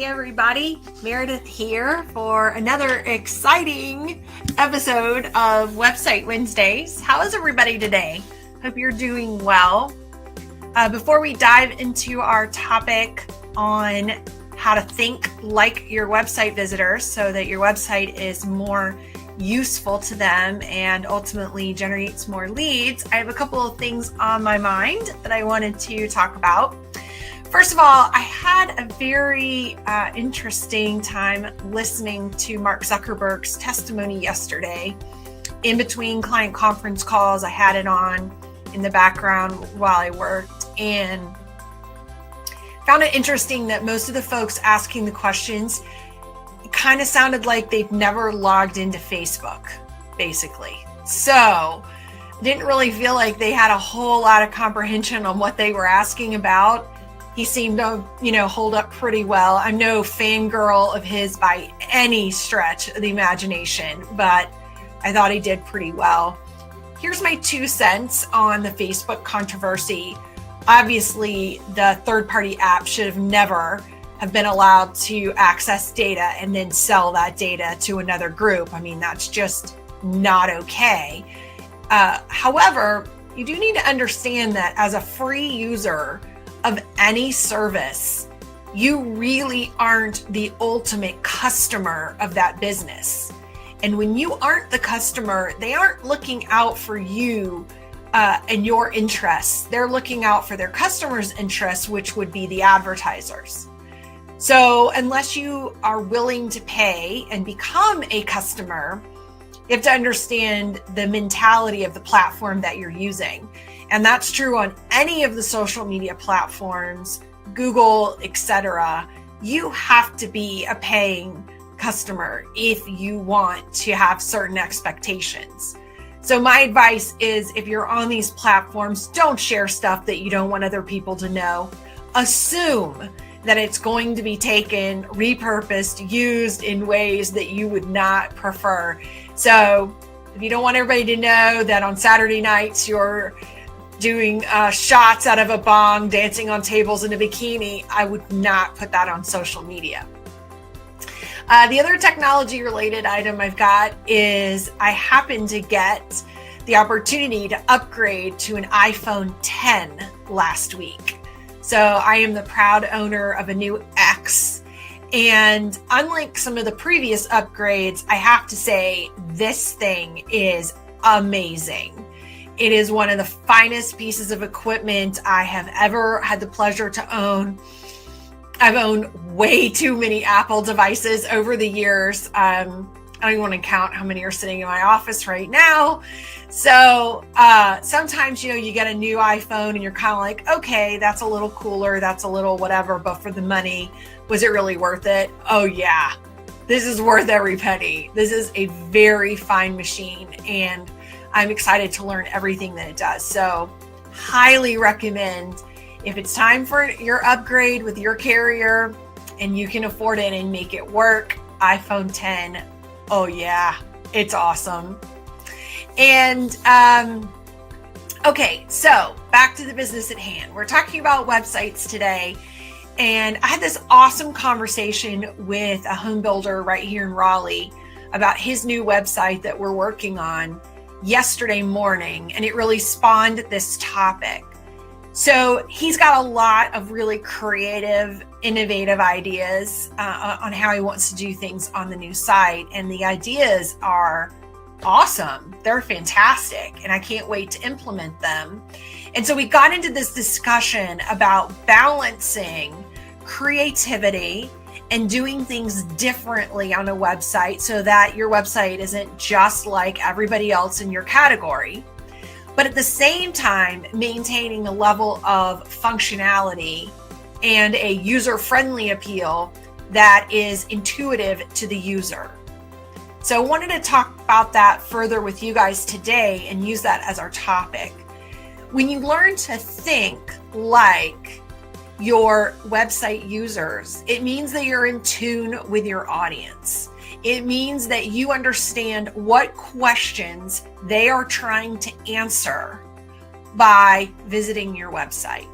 Hey everybody, Meredith here for another exciting episode of Website Wednesdays. How is everybody today? Hope you're doing well. Before we dive into our topic on how to think like your website visitors so that your website is more useful to them and ultimately generates more leads, I have a couple of things on my mind that I wanted to talk about. First of all, I had a very interesting time listening to Mark Zuckerberg's testimony yesterday. In between client conference calls, I had it on in the background while I worked and found it interesting that most of the folks asking the questions kind of sounded like they've never logged into Facebook, basically. So didn't really feel like they had a whole lot of comprehension on what they were asking about. He seemed to, hold up pretty well. I'm no fangirl of his by any stretch of the imagination, but I thought he did pretty well. Here's my 2 cents on the Facebook controversy. Obviously, the third-party app should have never have been allowed to access data and then sell that data to another group. I mean, that's just not okay. However, you do need to understand that as a free user of any service, you really aren't the ultimate customer of that business. And when you aren't the customer, they aren't looking out for you and your interests. They're looking out for their customers' interests, which would be the advertisers. So unless you are willing to pay and become a customer, you have to understand the mentality of the platform that you're using. And that's true on any of the social media platforms, Google, etc. You have to be a paying customer if you want to have certain expectations. So my advice is, if you're on these platforms, don't share stuff that you don't want other people to know. Assume that it's going to be taken, repurposed, used in ways that you would not prefer. So if you don't want everybody to know that on Saturday nights you're doing shots out of a bong, dancing on tables in a bikini, I would not put that on social media. The other technology related item I've got is I happened to get the opportunity to upgrade to an iPhone 10 last week. So I am the proud owner of a new X. And unlike some of the previous upgrades, I have to say this thing is amazing. It is one of the finest pieces of equipment I have ever had the pleasure to own. I've owned way too many Apple devices over the years. I don't even want to count how many are sitting in my office right now. So sometimes, you get a new iPhone and you're kind of like, okay, that's a little cooler. That's a little whatever. But for the money, was it really worth it? Oh, yeah. This is worth every penny. This is a very fine machine. And I'm excited to learn everything that it does. So highly recommend, if it's time for your upgrade with your carrier and you can afford it and make it work, iPhone 10. Oh yeah, it's awesome. And okay, so back to the business at hand. We're talking about websites today. And I had this awesome conversation with a home builder right here in Raleigh about his new website that we're working on yesterday morning, and it really spawned this topic. So he's got a lot of really creative, innovative ideas on how he wants to do things on the new site, and the ideas are awesome. They're fantastic, and I can't wait to implement them. And so we got into this discussion about balancing creativity and doing things differently on a website so that your website isn't just like everybody else in your category, but at the same time maintaining a level of functionality and a user-friendly appeal that is intuitive to the user. So I wanted to talk about that further with you guys today and use that as our topic. When you learn to think like your website users, it means that you're in tune with your audience. It means that you understand what questions they are trying to answer by visiting your website.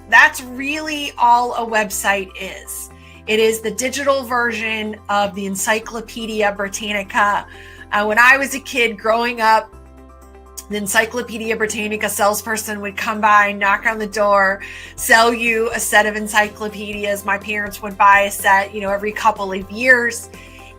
That's really all a website is. It is the digital version of the Encyclopedia Britannica. When I was a kid growing up, the Encyclopedia Britannica salesperson would come by, knock on the door, sell you a set of encyclopedias. My parents would buy a set, every couple of years.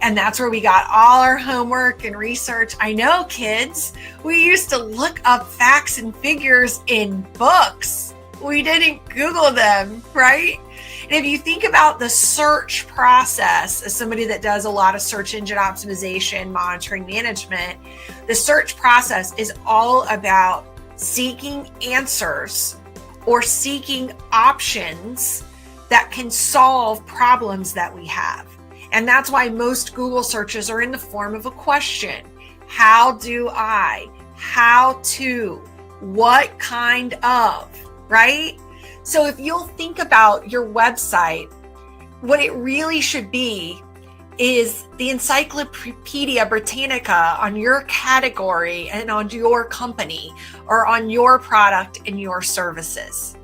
And that's where we got all our homework and research. I know, kids, we used to look up facts and figures in books. We didn't Google them, right? And if you think about the search process, as somebody that does a lot of search engine optimization, monitoring management, the search process is all about seeking answers or seeking options that can solve problems that we have. And that's why most Google searches are in the form of a question. How do I? How to? What kind of? Right? So if you'll think about your website, what it really should be is the Encyclopedia Britannica on your category and on your company or on your product and your services.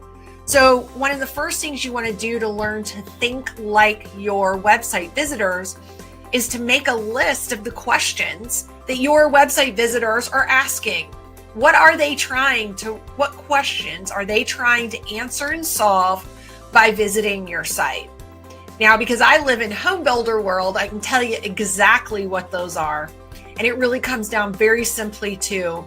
So one of the first things you want to do to learn to think like your website visitors is to make a list of the questions that your website visitors are asking. What questions are they trying to answer and solve by visiting your site? Now, because I live in home builder world, I can tell you exactly what those are. And it really comes down very simply to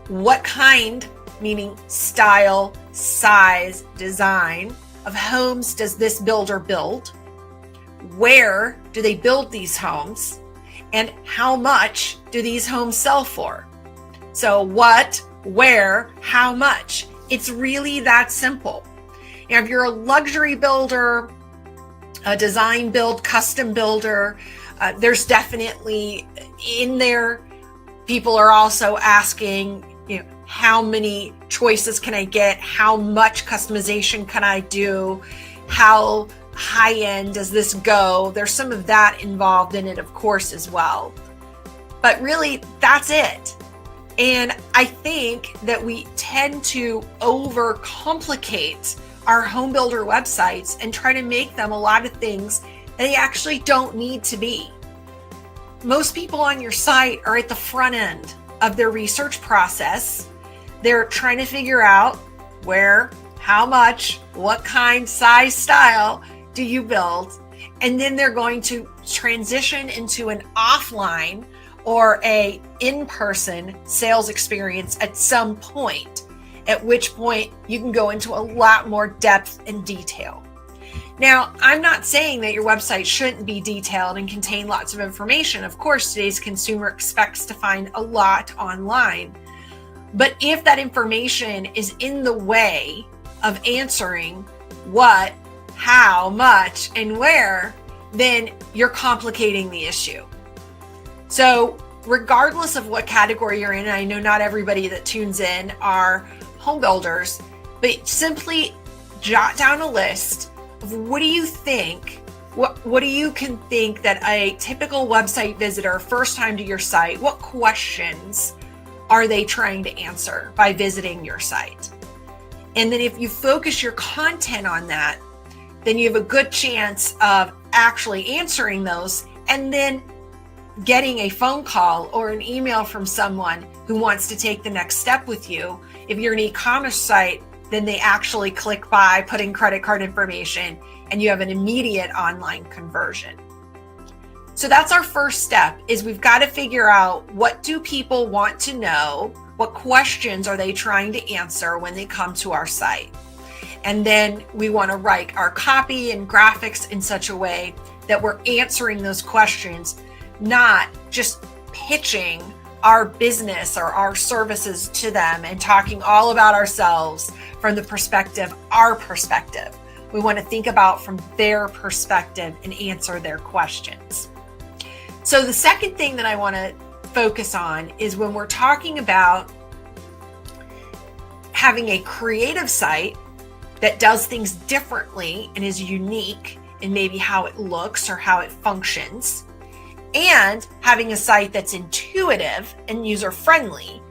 what kind, meaning style, size, design of homes does this builder build? Where do they build these homes? And how much do these homes sell for? So what, where, how much? It's really that simple. Now, if you're a luxury builder, a design build, custom builder, there's definitely in there, people are also asking, how many choices can I get? How much customization can I do? How high end does this go? There's some of that involved in it, of course, as well. But really, that's it. And I think that we tend to overcomplicate our home builder websites and try to make them a lot of things that they actually don't need to be. Most people on your site are at the front end of their research process. They're trying to figure out where, how much, what kind, size, style do you build? And then they're going to transition into an offline or a in-person sales experience at some point, at which point you can go into a lot more depth and detail. Now, I'm not saying that your website shouldn't be detailed and contain lots of information. Of course, today's consumer expects to find a lot online. But if that information is in the way of answering what, how much, and where, then you're complicating the issue. So regardless of what category you're in, and I know not everybody that tunes in are home builders, but simply jot down a list of what do you think, what do you can think that a typical website visitor, first time to your site, what questions are they trying to answer by visiting your site? And then if you focus your content on that, then you have a good chance of actually answering those and then getting a phone call or an email from someone who wants to take the next step with you. If you're an e-commerce site, then they actually click buy, put in credit card information, and you have an immediate online conversion. So that's our first step, is we've got to figure out, what do people want to know? What questions are they trying to answer when they come to our site? And then we want to write our copy and graphics in such a way that we're answering those questions, not just pitching our business or our services to them and talking all about ourselves from the perspective, our perspective. We want to think about from their perspective and answer their questions. So the second thing that I want to focus on is when we're talking about having a creative site that does things differently and is unique in maybe how it looks or how it functions, and having a site that's intuitive and user-friendly.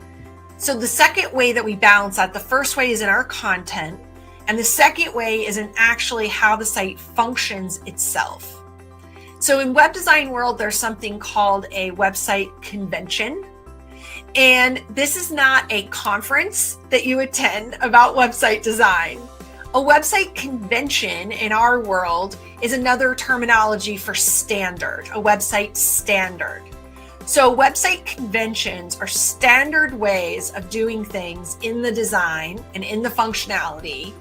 So the second way that we balance that, the first way is in our content, And the second way is in actually how the site functions itself. So in web design world, there's something called a website convention. And this is not a conference that you attend about website design. A website convention in our world is another terminology for standard, a website standard. So website conventions are standard ways of doing things in the design and in the functionality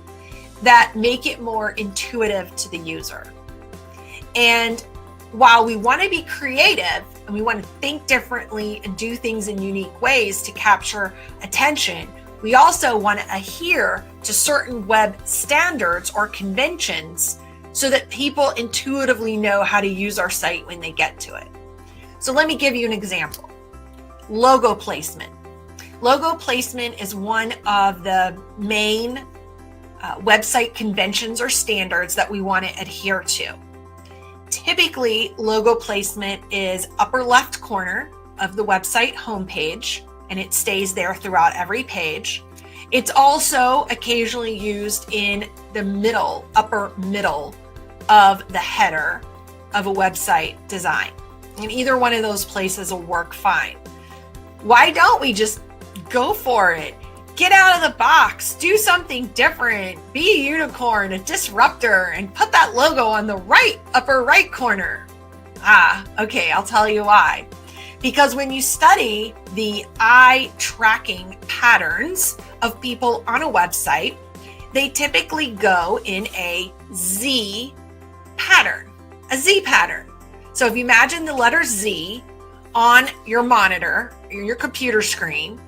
that make it more intuitive to the user. And while we want to be creative and we want to think differently and do things in unique ways to capture attention, we also want to adhere to certain web standards or conventions so that people intuitively know how to use our site when they get to it. So let me give you an example. Logo placement. Logo placement is one of the main website conventions or standards that we want to adhere to. Typically, logo placement is upper left corner of the website homepage, and it stays there throughout every page. It's also occasionally used in the middle, upper middle of the header of a website design. And either one of those places will work fine. Why don't we just go for it? Get out of the box, do something different, be a unicorn, a disruptor, and put that logo on the right, upper right corner. Okay, I'll tell you why. Because when you study the eye tracking patterns of people on a website, they typically go in a Z pattern, a Z pattern. So if you imagine the letter Z on your monitor, your computer screen,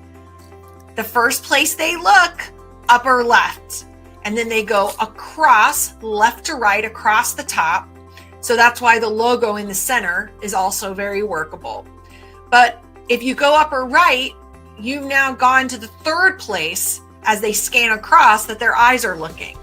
the first place they look, upper left, and then they go across, left to right, across the top. So that's why the logo in the center is also very workable. But if you go upper right, you've now gone to the third place as they scan across that their eyes are looking.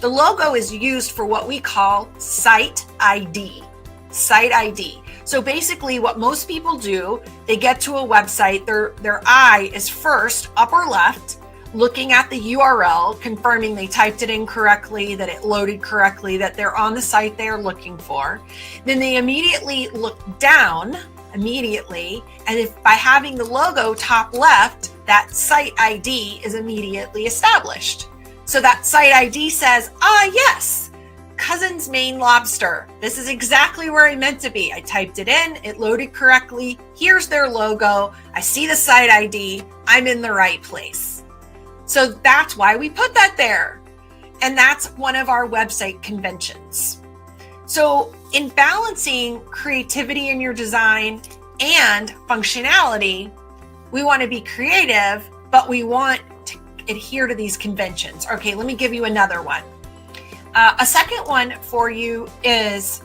The logo is used for what we call site ID. Site ID. So basically what most people do, they get to a website, their eye is first upper left, looking at the URL, confirming they typed it in correctly, that it loaded correctly, that they're on the site they're looking for. Then they immediately look down, and if by having the logo top left, that site ID is immediately established. So that site ID says, yes, Cousin's Maine Lobster. This is exactly where I meant to be. I typed it in, it loaded correctly. Here's their logo. I see the site ID. I'm in the right place. So that's why we put that there. And that's one of our website conventions. So in balancing creativity in your design and functionality, we want to be creative, but we want to adhere to these conventions. Okay, let me give you another one. A second one for you is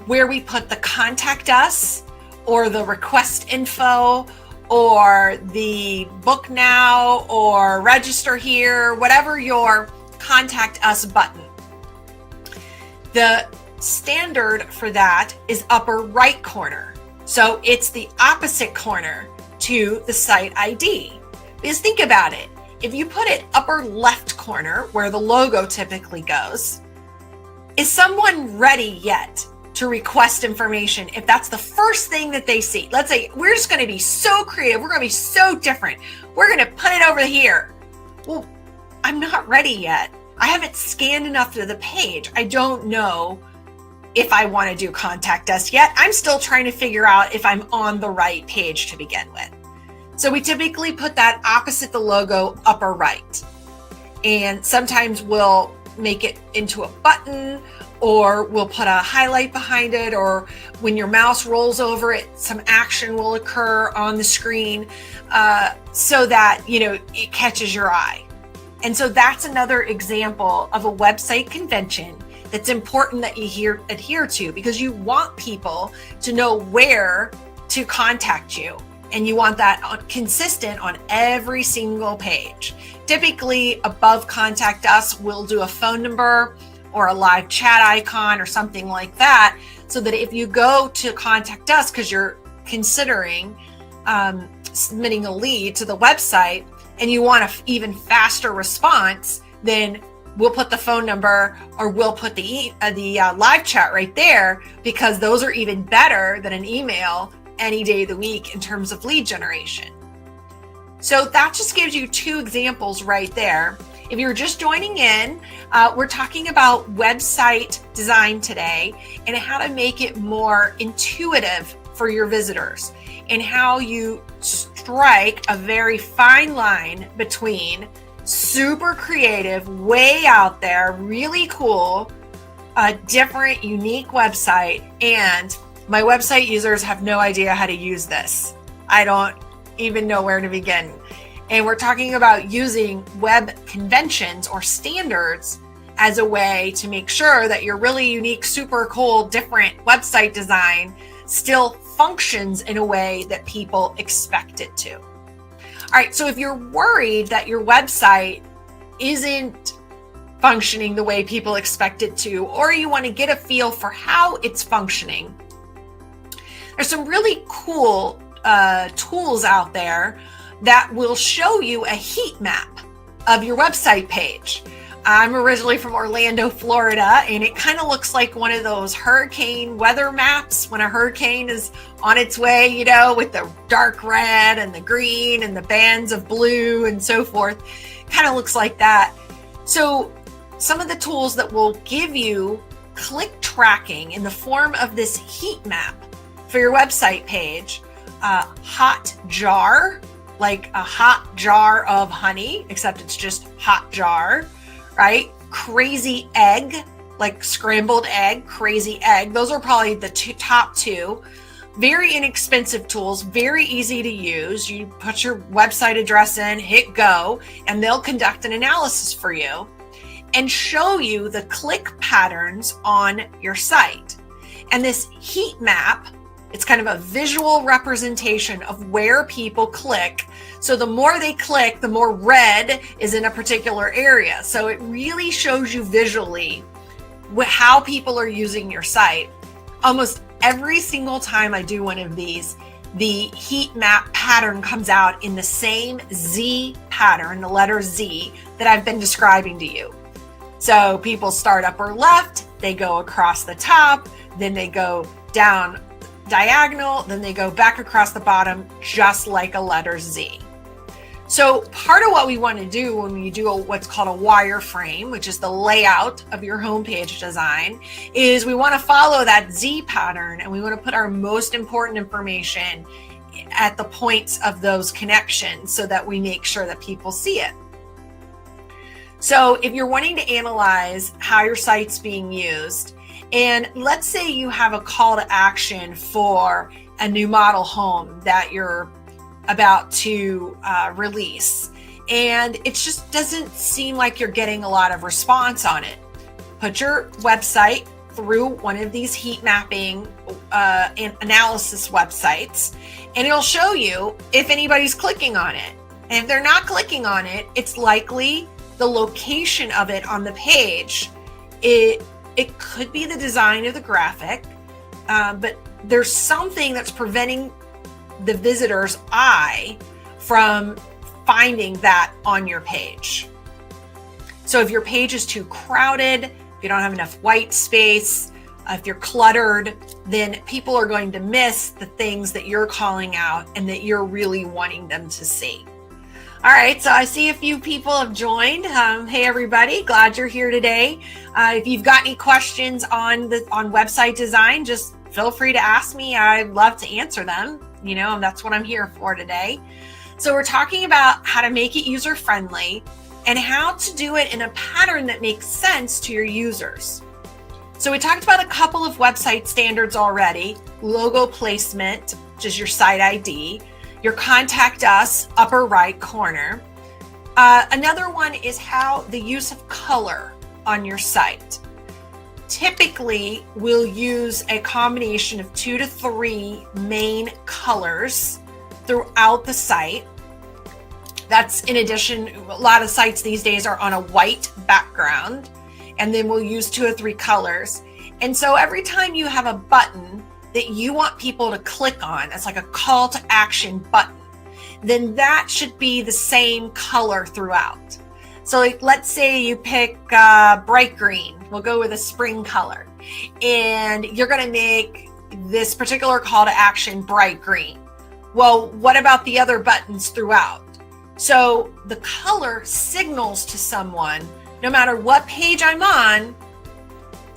where we put the contact us or the request info or the book now or register here, whatever your contact us button. The standard for that is upper right corner. So it's the opposite corner to the site ID. Because think about it. If you put it upper left corner where the logo typically goes, is someone ready yet to request information if that's the first thing that they see? Let's say we're just going to be so creative. We're going to be so different. We're going to put it over here. Well, I'm not ready yet. I haven't scanned enough to the page. I don't know if I want to do contact us yet. I'm still trying to figure out if I'm on the right page to begin with. So we typically put that opposite the logo upper right. And sometimes we'll make it into a button, or we'll put a highlight behind it, or when your mouse rolls over it, some action will occur on the screen so that, it catches your eye. And so that's another example of a website convention that's important that you adhere to, because you want people to know where to contact you. And you want that consistent on every single page. Typically, above contact us, we'll do a phone number or a live chat icon or something like that, so that if you go to contact us because you're considering submitting a lead to the website, and you want an even faster response, then we'll put the phone number or we'll put the live chat right there, because those are even better than an email any day of the week in terms of lead generation. So that just gives you 2 examples right there. If you're just joining in, we're talking about website design today and how to make it more intuitive for your visitors, and how you strike a very fine line between super creative, way out there, really cool, different, unique website, and my website users have no idea how to use this. I don't even know where to begin. And we're talking about using web conventions or standards as a way to make sure that your really unique, super cool, different website design still functions in a way that people expect it to. All right, so if you're worried that your website isn't functioning the way people expect it to, or you want to get a feel for how it's functioning, there's some really cool tools out there that will show you a heat map of your website page. I'm originally from Orlando, Florida, and it kind of looks like one of those hurricane weather maps when a hurricane is on its way, you know, with the dark red and the green and the bands of blue and so forth. Kind of looks like that. So some of the tools that will give you click tracking in the form of this heat map for your website page. Hot jar, like a hot jar of honey, except it's just hot jar, right? Crazy egg, like scrambled egg, crazy egg. Those are probably the top 2. Very inexpensive tools, very easy to use. You put your website address in, hit go, and they'll conduct an analysis for you and show you the click patterns on your site. And this heat map, it's kind of a visual representation of where people click. So the more they click, the more red is in a particular area. So it really shows you visually how people are using your site. Almost every single time I do one of these, the heat map pattern comes out in the same Z pattern, the letter Z, that I've been describing to you. So people start upper left, they go across the top, then they go down diagonal, then they go back across the bottom, just like a letter Z. So part of what we want to do when you do what's called a wireframe, which is the layout of your homepage design, is we want to follow that Z pattern, and we want to put our most important information at the points of those connections so that we make sure that people see it. So if you're wanting to analyze how your site's being used, and let's say you have a call to action for a new model home that you're about to release, and it just doesn't seem like you're getting a lot of response on it. Put your website through one of these heat mapping and analysis websites, and it'll show you if anybody's clicking on it. And if they're not clicking on it, it's likely the location of it on the page. It could be the design of the graphic, but there's something that's preventing the visitor's eye from finding that on your page. So if your page is too crowded, if you don't have enough white space, if you're cluttered, then people are going to miss the things that you're calling out and that you're really wanting them to see. All right, so I see a few people have joined. Hey everybody, glad you're here today. If you've got any questions on website design, just feel free to ask me. I'd love to answer them. You know, and that's what I'm here for today. So we're talking about how to make it user-friendly and how to do it in a pattern that makes sense to your users. So we talked about a couple of website standards already: logo placement, which is your site ID, your contact us, upper right corner. Another one is how the use of color on your site. Typically, we'll use a combination of 2 to 3 main colors throughout the site. That's in addition, a lot of sites these days are on a white background, and then we'll use 2 or 3 colors. And so every time you have a button that you want people to click on, it's like a call to action button, then that should be the same color throughout. So like, let's say you pick bright green. We'll go with a spring color. And you're going to make this particular call to action bright green. Well, what about the other buttons throughout? So the color signals to someone, no matter what page I'm on,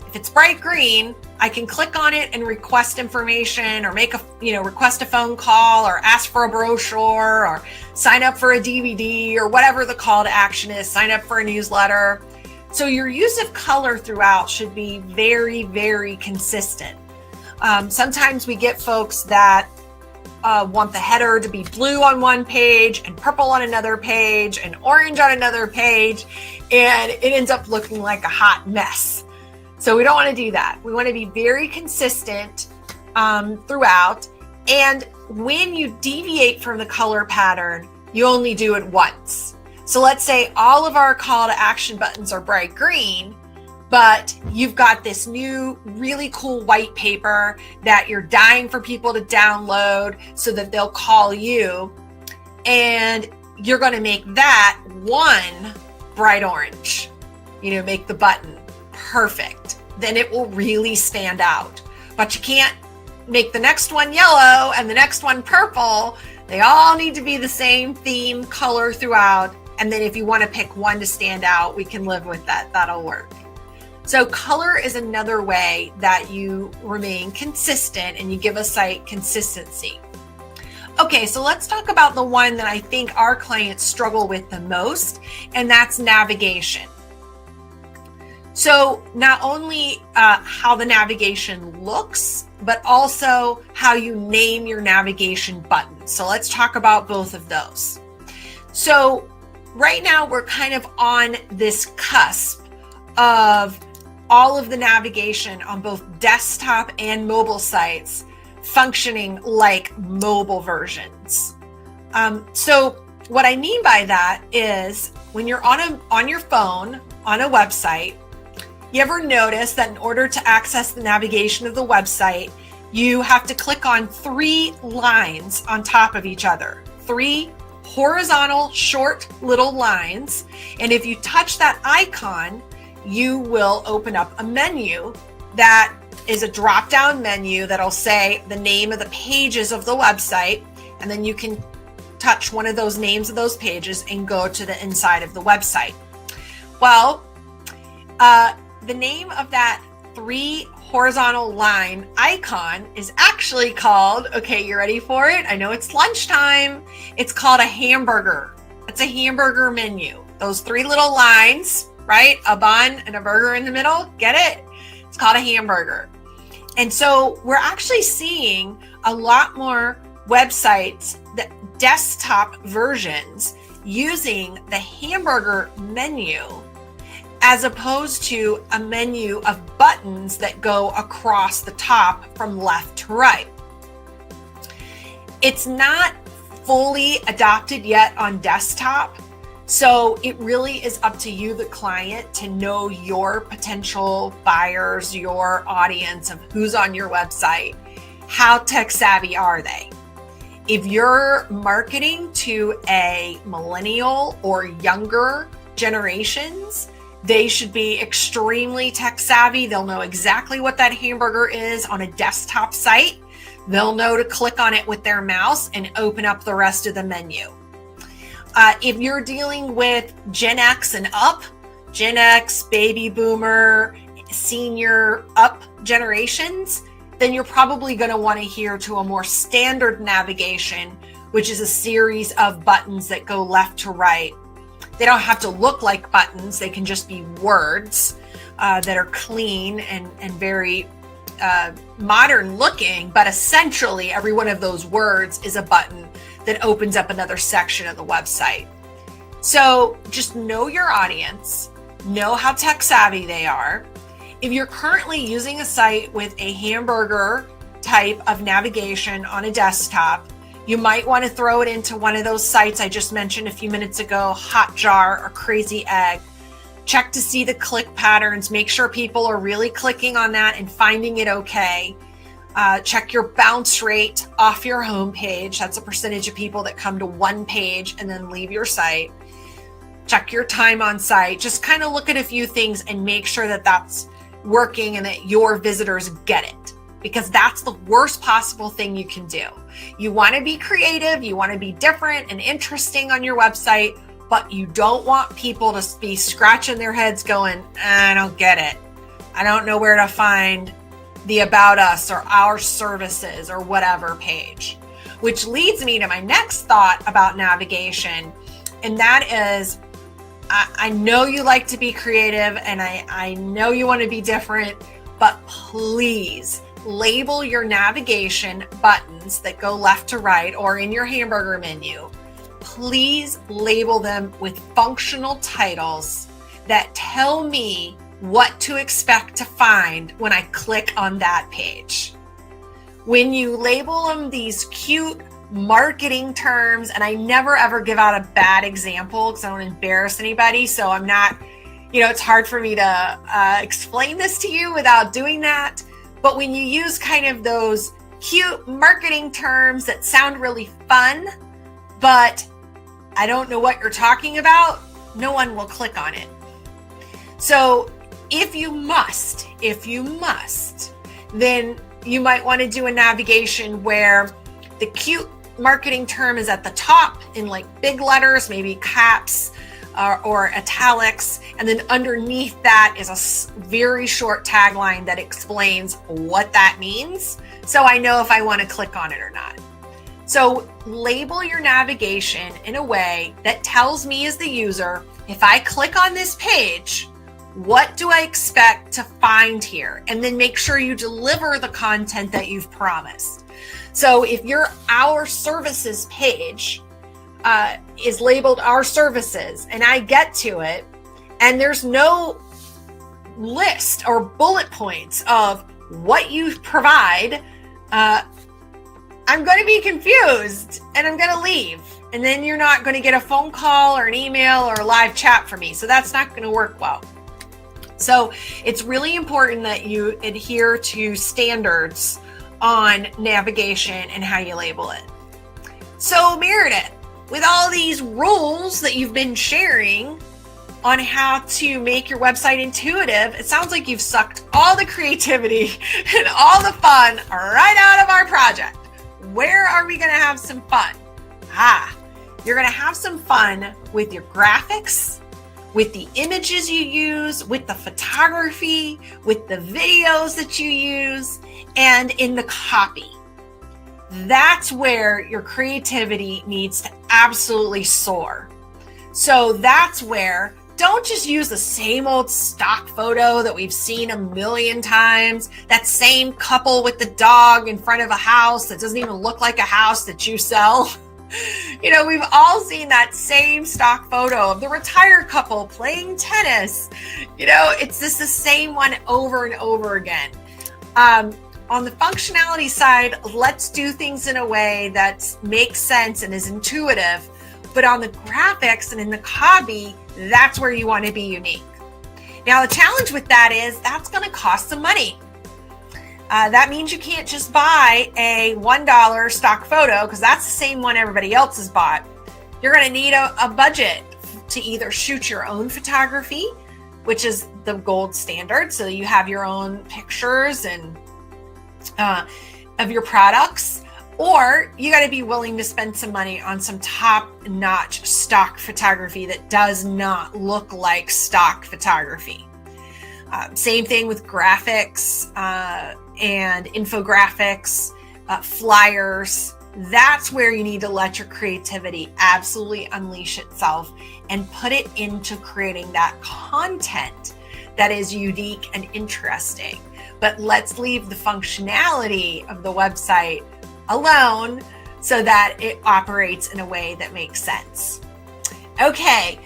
if it's bright green, I can click on it and request information or make request a phone call or ask for a brochure or sign up for a DVD or whatever the call to action is, sign up for a newsletter. So your use of color throughout should be very, very consistent. Sometimes we get folks that want the header to be blue on one page and purple on another page and orange on another page, and it ends up looking like a hot mess. So we don't want to do that. We want to be very consistent throughout. And when you deviate from the color pattern, you only do it once. So let's say all of our call to action buttons are bright green, but you've got this new really cool white paper that you're dying for people to download so that they'll call you. And you're going to make that one bright orange, make the button perfect. Then it will really stand out. But you can't make the next one yellow and the next one purple. They all need to be the same theme color throughout. And then if you want to pick one to stand out, we can live with that. That'll work. So color is another way that you remain consistent and you give a site consistency. Okay, so let's talk about the one that I think our clients struggle with the most, and that's navigation. So not only how the navigation looks, but also how you name your navigation buttons. So let's talk about both of those. So right now we're kind of on this cusp of all of the navigation on both desktop and mobile sites functioning like mobile versions. So what I mean by that is when you're on your phone on a website, you ever notice that in order to access the navigation of the website, you have to click on 3 lines on top of each other, 3 horizontal short little lines. And if you touch that icon, you will open up a menu that is a drop-down menu that'll say the name of the pages of the website. And then you can touch one of those names of those pages and go to the inside of the website. Well, the name of that 3 horizontal line icon is actually called, okay, you ready for it? I know it's lunchtime. It's called a hamburger. It's a hamburger menu. Those 3 little lines, right? A bun and a burger in the middle. Get it? It's called a hamburger. And so we're actually seeing a lot more websites, that desktop versions, using the hamburger menu as opposed to a menu of buttons that go across the top from left to right. It's not fully adopted yet on desktop, so it really is up to you, the client, to know your potential buyers, your audience of who's on your website. How tech savvy are they? If you're marketing to a millennial or younger generations, they should be extremely tech savvy. They'll know exactly what that hamburger is on a desktop site. They'll know to click on it with their mouse and open up the rest of the menu. If you're dealing with Gen X and up, Gen X, baby boomer, senior up generations, then you're probably going to want to adhere to a more standard navigation, which is a series of buttons that go left to right. They don't have to look like buttons. They can just be words that are clean and very modern looking, but essentially every one of those words is a button that opens up another section of the website. So just know your audience, know how tech savvy they are. If you're currently using a site with a hamburger type of navigation on a desktop, you might want to throw it into one of those sites I just mentioned a few minutes ago, Hotjar or Crazy Egg. Check to see the click patterns. Make sure people are really clicking on that and finding it okay. Check your bounce rate off your homepage. That's a percentage of people that come to one page and then leave your site. Check your time on site. Just kind of look at a few things and make sure that that's working and that your visitors get it, because that's the worst possible thing you can do. You want to be creative, you want to be different and interesting on your website, but you don't want people to be scratching their heads going, I don't get it. I don't know where to find the About Us or Our Services or whatever page. Which leads me to my next thought about navigation, and that is, I know you like to be creative and I know you want to be different, but please label your navigation buttons that go left to right or in your hamburger menu. Please label them with functional titles that tell me what to expect to find when I click on that page. When you label them these cute marketing terms, and I never ever give out a bad example because I don't embarrass anybody, so I'm not, it's hard for me to explain this to you without doing that. But when you use kind of those cute marketing terms that sound really fun, but I don't know what you're talking about, no one will click on it. So if you must, then you might want to do a navigation where the cute marketing term is at the top in like big letters, maybe caps or italics, and then underneath that is a very short tagline that explains what that means, so I know if I want to click on it or not. So label your navigation in a way that tells me as the user, if I click on this page, what do I expect to find here? And then make sure you deliver the content that you've promised. So if your Our Services page is labeled Our Services and I get to it and there's no list or bullet points of what you provide, I'm going to be confused and I'm going to leave. And then you're not going to get a phone call or an email or a live chat from me. So that's not going to work well. So it's really important that you adhere to standards on navigation and how you label it. So Meredith, with all these rules that you've been sharing on how to make your website intuitive, it sounds like you've sucked all the creativity and all the fun right out of our project. Where are we going to have some fun? You're going to have some fun with your graphics, with the images you use, with the photography, with the videos that you use, and in the copy. That's where your creativity needs to absolutely soar. So that's where, don't just use the same old stock photo that we've seen a million times, that same couple with the dog in front of a house that doesn't even look like a house that you sell. We've all seen that same stock photo of the retired couple playing tennis. It's just the same one over and over again. On the functionality side, let's do things in a way that makes sense and is intuitive. But on the graphics and in the copy, that's where you want to be unique. Now, the challenge with that is that's going to cost some money. That means you can't just buy a $1 stock photo because that's the same one everybody else has bought. You're going to need a budget to either shoot your own photography, which is the gold standard, so you have your own pictures and of your products, or you got to be willing to spend some money on some top-notch stock photography that does not look like stock photography. Same thing with graphics and infographics, flyers. That's where you need to let your creativity absolutely unleash itself and put it into creating that content that is unique and interesting. But let's leave the functionality of the website alone so that it operates in a way that makes sense. Okay.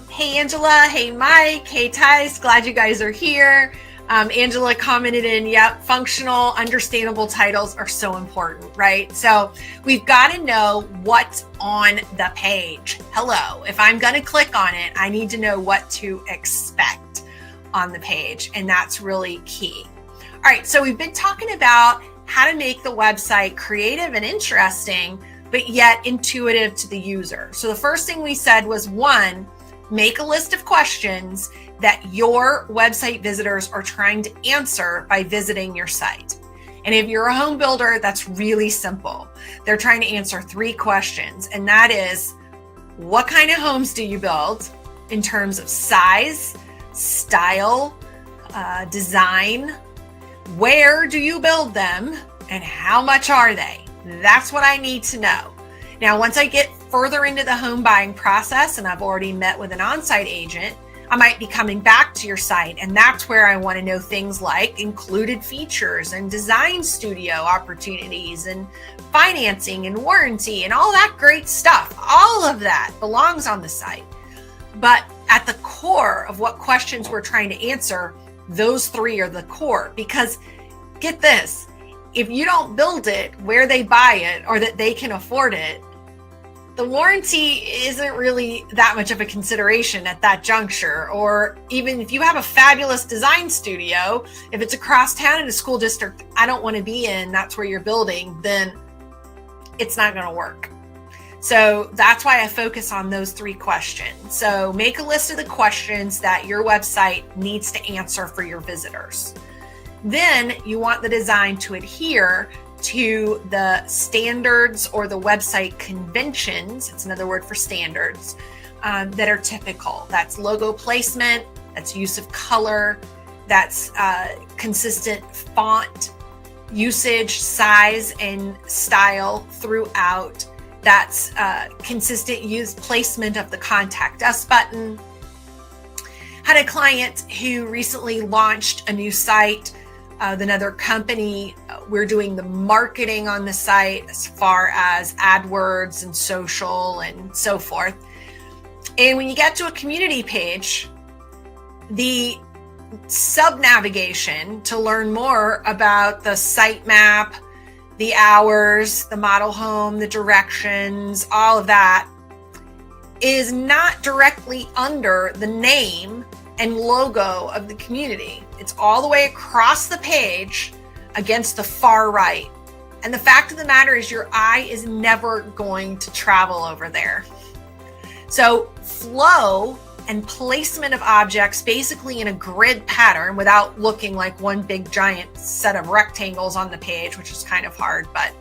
Hey, Angela. Hey, Mike. Hey, Tice. Glad you guys are here. Angela commented in, yep, functional, understandable titles are so important, right? So we've got to know what's on the page. Hello. If I'm going to click on it, I need to know what to expect on the page. And that's really key. All right. So we've been talking about how to make the website creative and interesting, but yet intuitive to the user. So the first thing we said was, one, make a list of questions that your website visitors are trying to answer by visiting your site. And if you're a home builder, that's really simple. They're trying to answer 3 questions, and that is, what kind of homes do you build in terms of size, style, design? Where do you build them, and how much are they? That's what I need to know. Now, once I get further into the home buying process and I've already met with an on-site agent, I might be coming back to your site, and that's where I want to know things like included features and design studio opportunities and financing and warranty and all that great stuff. All of that belongs on the site. But at the core of what questions we're trying to answer, those 3 are the core. Because get this, if you don't build it where they buy it or that they can afford it, the warranty isn't really that much of a consideration at that juncture. Or even if you have a fabulous design studio, if it's across town in a school district I don't want to be in, that's where you're building, then it's not going to work. So that's why I focus on those 3 questions. So make a list of the questions that your website needs to answer for your visitors. Then you want the design to adhere to the standards or the website conventions. It's another word for standards that are typical. That's logo placement, that's use of color, that's consistent font usage, size, and style throughout. That's consistent use placement of the contact us button. Had a client who recently launched a new site with another company. We're doing the marketing on the site as far as AdWords and social and so forth. And when you get to a community page, the sub-navigation to learn more about the sitemap, the hours, the model home, the directions, all of that is not directly under the name and logo of the community. It's all the way across the page against the far right. And the fact of the matter is your eye is never going to travel over there. So flow and placement of objects basically in a grid pattern without looking like one big giant set of rectangles on the page, which is kind of hard, but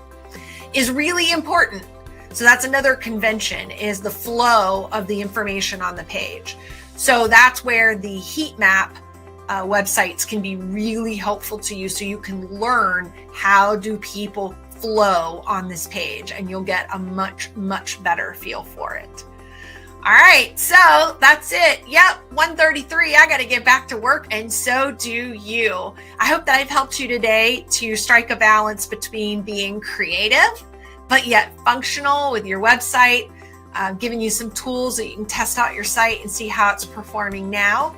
is really important. So that's another convention, is the flow of the information on the page. So that's where the heat map websites can be really helpful to you, so you can learn how do people flow on this page, and you'll get a much, much better feel for it. All right, so that's it. Yep, 1:33. I got to get back to work, and so do you. I hope that I've helped you today to strike a balance between being creative, but yet functional with your website, giving you some tools that you can test out your site and see how it's performing now.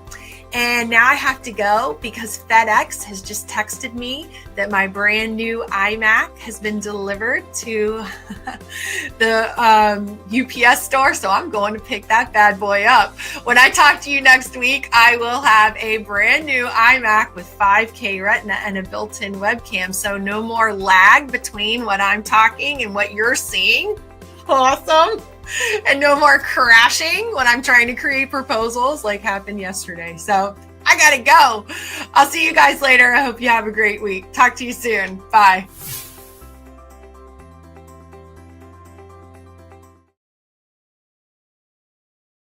And now I have to go because FedEx has just texted me that my brand new iMac has been delivered to the UPS store. So I'm going to pick that bad boy up. When I talk to you next week, I will have a brand new iMac with 5K Retina and a built-in webcam. So no more lag between what I'm talking and what you're seeing. Awesome. And no more crashing when I'm trying to create proposals like happened yesterday. So I gotta go. I'll see you guys later. I hope you have a great week. Talk to you soon. Bye.